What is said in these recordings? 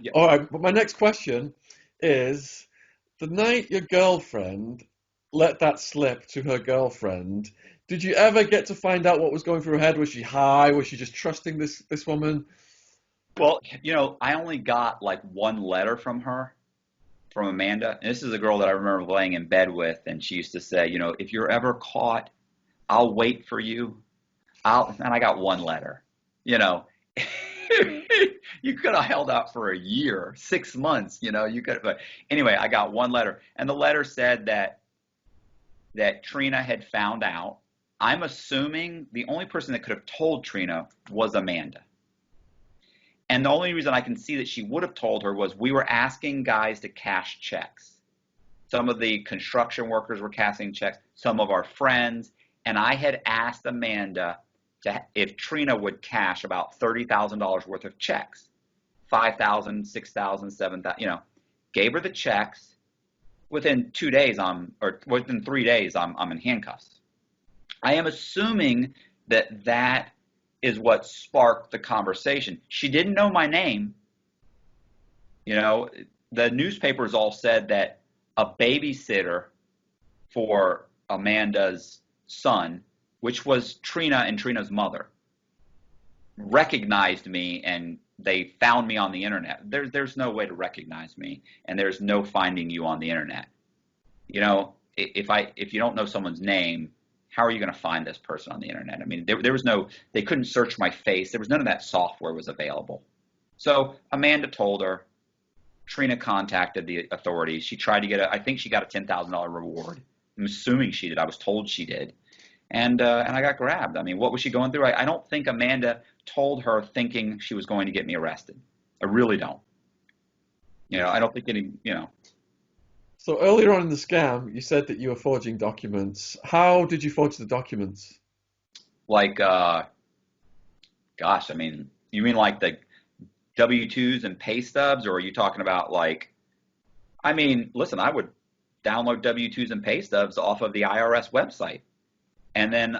Yeah. All right, but my next question is the night your girlfriend let that slip to her girlfriend, did you ever get to find out what was going through her head? Was she high? Was she just trusting this woman? Well, I only got like one letter from her, from Amanda. And this is a girl that I remember laying in bed with, and she used to say, if you're ever caught, I'll wait for you. And I got one letter. You know, you could have held out for a year, 6 months. You could. But anyway, I got one letter, and the letter said that Trina had found out. I'm assuming the only person that could have told Trina was Amanda. And the only reason I can see that she would have told her was we were asking guys to cash checks. Some of the construction workers were cashing checks, some of our friends, and I had asked Amanda if Trina would cash about $30,000 worth of checks, 5,000, 6,000, 7,000. Gave her the checks. Within 2 days, within 3 days, I'm in handcuffs. I am assuming that is what sparked the conversation. She didn't know my name. The newspapers all said that a babysitter for Amanda's son, which was Trina and Trina's mother, recognized me, and they found me on the internet. There's no way to recognize me, and there's no finding you on the internet. If you don't know someone's name, how are you going to find this person on the internet? I mean, there was they couldn't search my face. There was none of that software was available. So Amanda told her. Trina contacted the authorities. She tried to I think she got a $10,000 reward. I'm assuming she did. I was told she did. And I got grabbed. I mean, what was she going through? I don't think Amanda told her thinking she was going to get me arrested. I really don't. I don't think any. So earlier on in the scam, you said that you were forging documents. How did you forge the documents? Like, gosh, I mean, you mean like the W-2s and pay stubs, or are you talking about listen, I would download W-2s and pay stubs off of the IRS website. And then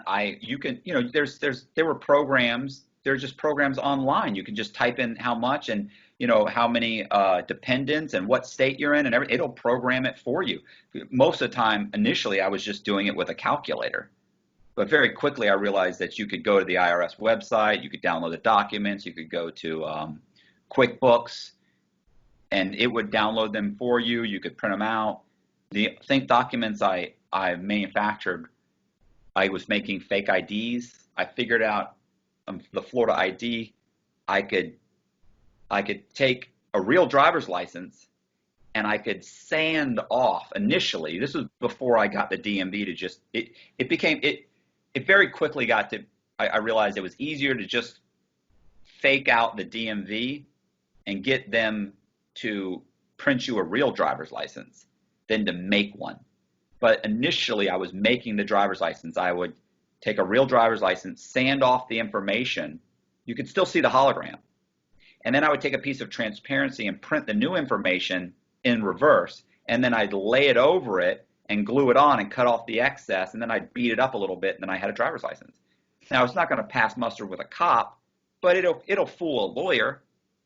there were programs, there's just programs online. You can just type in how much and, how many dependents and what state you're in and everything. It'll program it for you. Most of the time, initially, I was just doing it with a calculator. But very quickly, I realized that you could go to the IRS website, you could download the documents, you could go to QuickBooks, and it would download them for you. You could print them out. The documents I manufactured, I was making fake IDs. I figured out the Florida ID. I could take a real driver's license and I could sand off initially. This was before I got the DMV to just it very quickly got to. I realized it was easier to just fake out the DMV and get them to print you a real driver's license than to make one. But initially, I was making the driver's license. I would take a real driver's license, sand off the information. You could still see the hologram. And then I would take a piece of transparency and print the new information in reverse. And then I'd lay it over it and glue it on and cut off the excess. And then I'd beat it up a little bit. And then I had a driver's license. Now, it's not going to pass muster with a cop, but it'll fool a lawyer.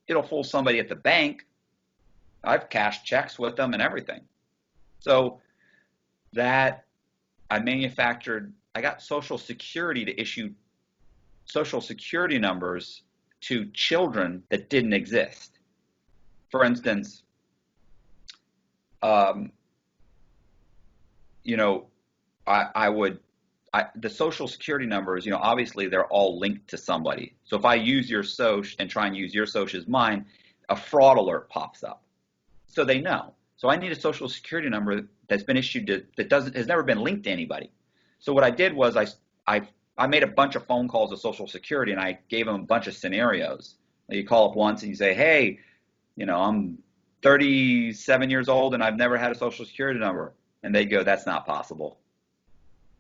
It'll fool somebody at the bank. I've cashed checks with them and everything. So that I got Social Security to issue Social Security numbers to children that didn't exist. For instance, the Social Security numbers, obviously they're all linked to somebody. So if I use your Social and try and use your Social as mine, a fraud alert pops up. So they know. So I need a Social Security number that's been issued has never been linked to anybody. So what I did was I made a bunch of phone calls to Social Security and I gave them a bunch of scenarios. You call up once and you say, hey, I'm 37 years old and I've never had a Social Security number. And they go, that's not possible.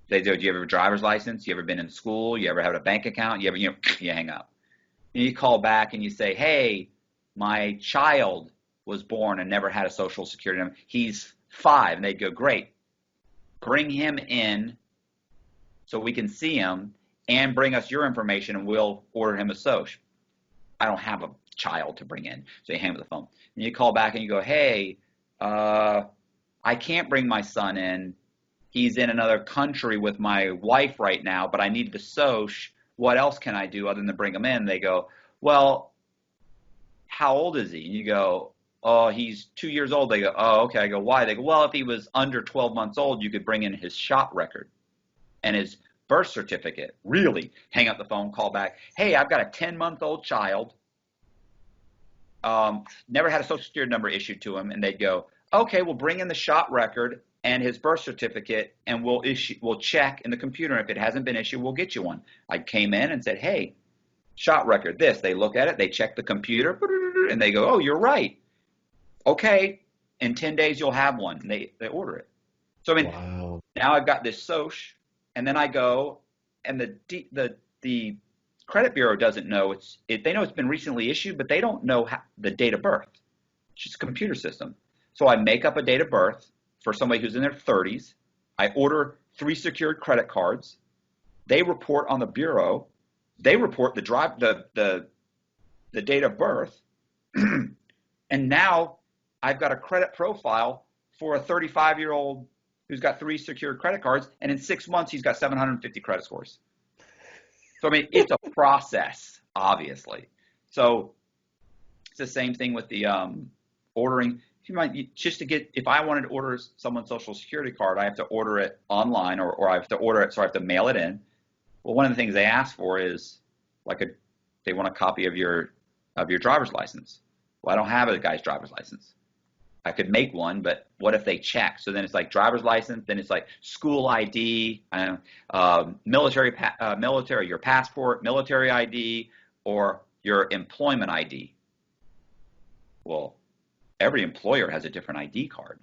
They go, do you have a driver's license? You ever been in school? You ever have a bank account? You hang up. And you call back and you say, hey, my child was born and never had a Social Security number. He's 5. And they go, great. Bring him in so we can see him and bring us your information and we'll order him a social. I don't have child to bring in. So you hang up the phone. And you call back and you go, hey, I can't bring my son in. He's in another country with my wife right now, but I need the soch. What else can I do other than bring him in? They go, well, how old is he? And you go, oh, he's 2 years old. They go, oh, okay. I go, why? They go, well, if he was under 12 months old, you could bring in his shot record and his birth certificate. Really? Hang up the phone, call back. Hey, I've got a 10-month-old child. Never had a social security number issued to him. And they'd go, okay, we'll bring in the shot record and his birth certificate, and we'll check in the computer. And if it hasn't been issued, we'll get you one. I came in and said, hey, shot record, this. They look at it, they check the computer, and they go, oh, you're right. Okay, in 10 days you'll have one. And they order it. So, I mean, Wow. now I've got this soch, and then I go, and the credit bureau doesn't know. They know it's been recently issued, but they don't know the date of birth. It's just a computer system. So I make up a date of birth for somebody who's in their 30s. I order 3 secured credit cards. They report on the bureau. They report the date of birth. And now I've got a credit profile for a 35-year-old who's got 3 secured credit cards, and in 6 months he's got 750 credit scores. So I mean, it's a process, obviously. So it's the same thing with the ordering. If I wanted to order someone's social security card, I have to order it online, or I have to order it, so I have to mail it in. Well, one of the things they ask for is they want a copy of your driver's license. Well, I don't have a guy's driver's license. I could make one, but what if they check? So then it's like driver's license, then it's like school ID, military, your passport, military ID, or your employment ID. Well, every employer has a different ID card.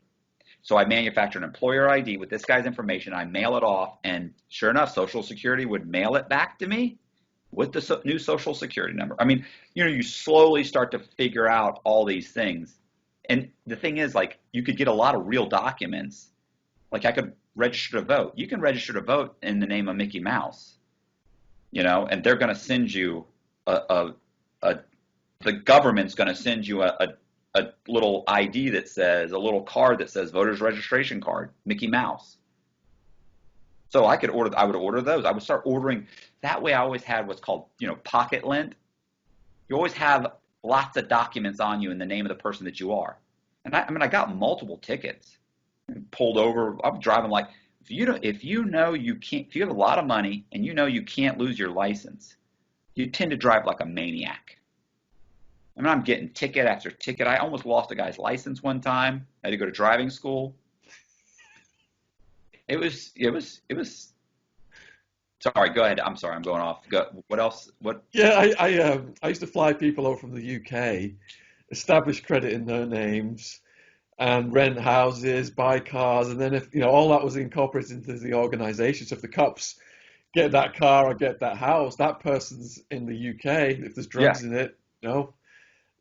So I manufacture an employer ID with this guy's information. I mail it off, and sure enough, Social Security would mail it back to me with the new Social Security number. I mean, you slowly start to figure out all these things. And the thing is, like, you could get a lot of real documents. Like, I could register to vote. You can register to vote in the name of Mickey Mouse, and they're going to send you the government's going to send you a little ID that says, a little card that says voter's registration card, Mickey Mouse. So I would order those. I would start ordering. That way I always had what's called, pocket lint. You always have lots of documents on you in the name of the person that you are. And I got multiple tickets and pulled over. I'm driving like, if you have a lot of money and you can't lose your license, you tend to drive like a maniac. I mean, I'm getting ticket after ticket. I almost lost a guy's license one time. I had to go to driving school. It was. Sorry, go ahead. I'm sorry, I'm going off. What else? What? Yeah, I used to fly people over from the UK, establish credit in their names, and rent houses, buy cars, and then if all that was incorporated into the organisation. So if the cops get that car or get that house, that person's in the UK. If there's drugs in it,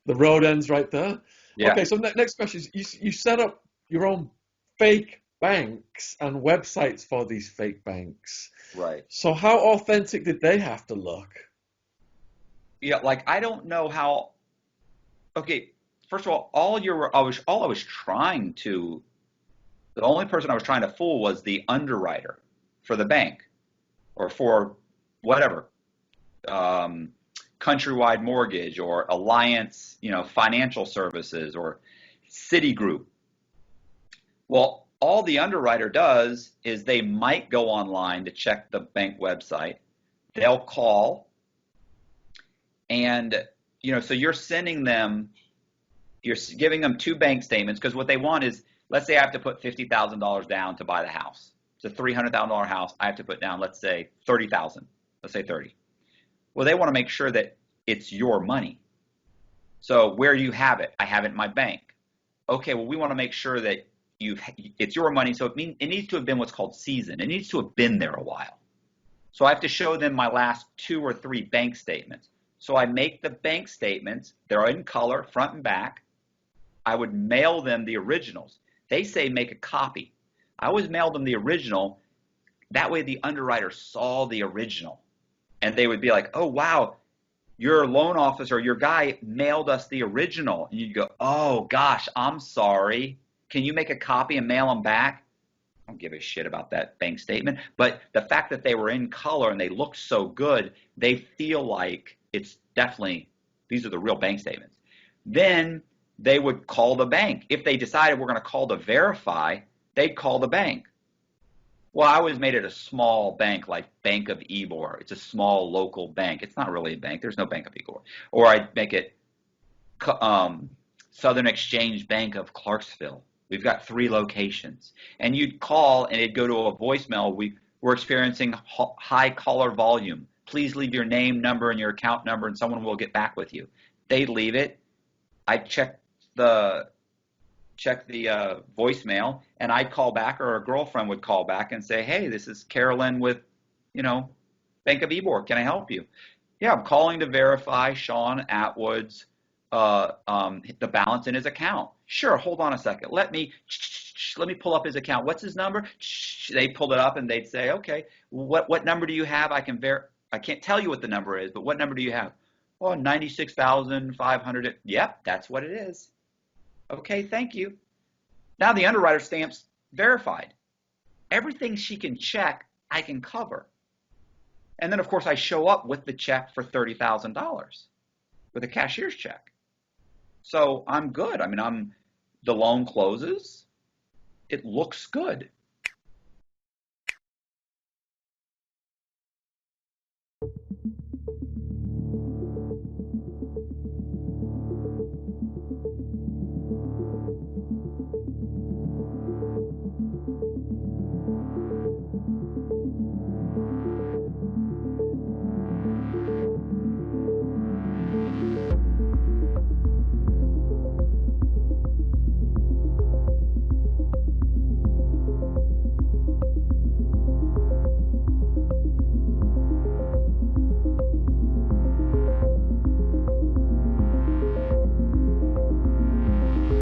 the road ends right there. Yeah. Okay, so next question is, you set up your own fake banks and websites for these fake banks. Right. So how authentic did they have to look? Yeah, like I don't know how. Okay, first of all, the only person I was trying to fool was the underwriter for the bank, or for whatever, Countrywide Mortgage or Alliance, Financial Services or Citigroup. Well, all the underwriter does is they might go online to check the bank website. They'll call, and so you're giving them 2 bank statements, because what they want is, let's say I have to put $50,000 down to buy the house. It's a $300,000 house. I have to put down, let's say, $30,000. Let's say 30. Well, they want to make sure that it's your money. So where do you have it? I have it in my bank. Okay, well, we want to make sure that it's your money, so it needs to have been what's called seasoned. It needs to have been there a while. So I have to show them my last 2 or 3 bank statements. So I make the bank statements. They're in color, front and back. I would mail them the originals. They say make a copy. I always mail them the original. That way the underwriter saw the original. And they would be like, oh, wow, your loan officer, your guy mailed us the original. And you go, oh gosh, I'm sorry. Can you make a copy and mail them back? I don't give a shit about that bank statement. But the fact that they were in color and they looked so good, they feel like it's definitely, these are the real bank statements. Then they would call the bank. If they decided we're going to call to verify, they'd call the bank. Well, I always made it a small bank, like Bank of Ybor. It's a small local bank. It's not really a bank. There's no Bank of Ybor. Or I'd make it Southern Exchange Bank of Clarksville. We've got 3 locations. And you'd call and it'd go to a voicemail. We're experiencing high caller volume. Please leave your name, number, and your account number, and someone will get back with you. They'd leave it. I'd check the voicemail, and I'd call back, or a girlfriend would call back and say, hey, this is Carolyn with, Bank of Ybor. Can I help you? Yeah, I'm calling to verify Shaun Attwood's the balance in his account. Sure, hold on a second. Let me pull up his account. What's his number? They pulled it up and they'd say, okay, what number do you have? I can't tell you what the number is, but what number do you have? Oh, 96,500. Yep, that's what it is. Okay, thank you. Now the underwriter stamps verified. Everything she can check, I can cover. And then, of course, I show up with the check for $30,000 with a cashier's check. So I'm good. I mean, the loan closes. It looks good.